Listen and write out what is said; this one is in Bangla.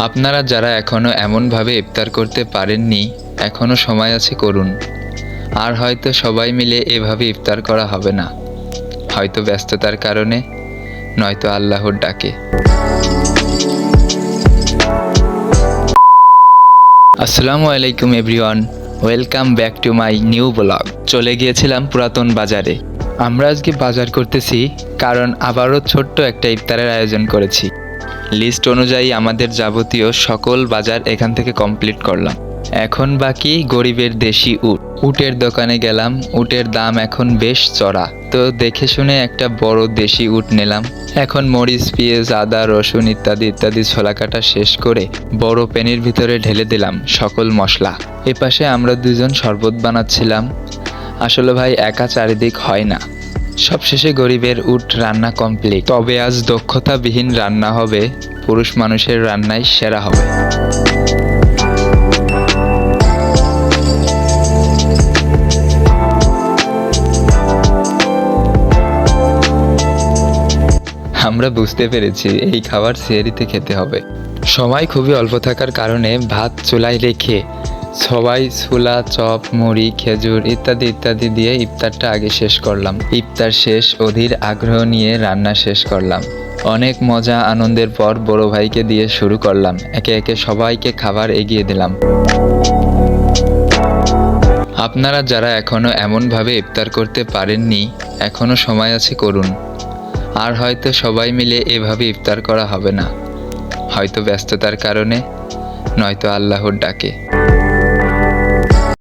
আপনারা যারা এখনও এমনভাবে ইফতার করতে পারেননি, এখনও সময় আছে, করুন। আর হয়তো সবাই মিলে এভাবে ইফতার করা হবে না, হয়তো ব্যস্ততার কারণে, নয়তো আল্লাহর ডাকে। আসসালামু আলাইকুম everyone, welcome back to my new blog. চলে গিয়েছিলাম পুরাতন বাজারে। আমরা আজকে বাজার করতেছি কারণ আবারও ছোট্ট একটা ইফতারের আয়োজন করেছি। লিস্ট অনুযায়ী আমাদের যাবতীয় সকল বাজার এখান থেকে কমপ্লিট করলাম। এখন বাকি গরিবের দেশি উট। উটের দোকানে গেলাম, উটের দাম এখন বেশ চড়া, তো দেখে শুনে একটা বড় দেশি উট নিলাম। এখন মরিচ, পেঁয়াজ, আদা, রসুন ইত্যাদি ইত্যাদি ছোলা কাটা শেষ করে বড় প্যানের ভিতরে ঢেলে দিলাম সকল মশলা। এপাশে আমরা দুজন শরবত বানাচ্ছিলাম। আসলে ভাই একা চারিদিক হয় না। সবশেষে গরিবের উট রান্না কমপ্লিট। তবে আজ দক্ষতাবিহীন রান্না হবে, পুরুষ মানুষের রান্নাই সেরা হবে। আমরা বুঝতে পেরেছি এই খাবার সেহরিতে খেতে হবে। সময় খুবই অল্প থাকার কারণে ভাত চুলায় রেখে সবাই ছোলা, চপ, মুড়ি, খেজুর ইত্যাদি ইত্যাদি দিয়ে ইফতারটা আগে শেষ করলাম। ইফতার শেষ, অধীর আগ্রহ নিয়ে রান্না শেষ করলাম। অনেক মজা আনন্দের পর বড় ভাইকে দিয়ে শুরু করলাম। একে একে সবাইকে খাবার এগিয়ে দিলাম। আপনারা যারা এখনও এমনভাবে ইফতার করতে পারেননি, এখনও সময় আছে, করুন। আর হয়তো সবাই মিলে এভাবে ইফতার করা হবে না, হয়তো ব্যস্ততার কারণে, নয়তো আল্লাহর ডাকে।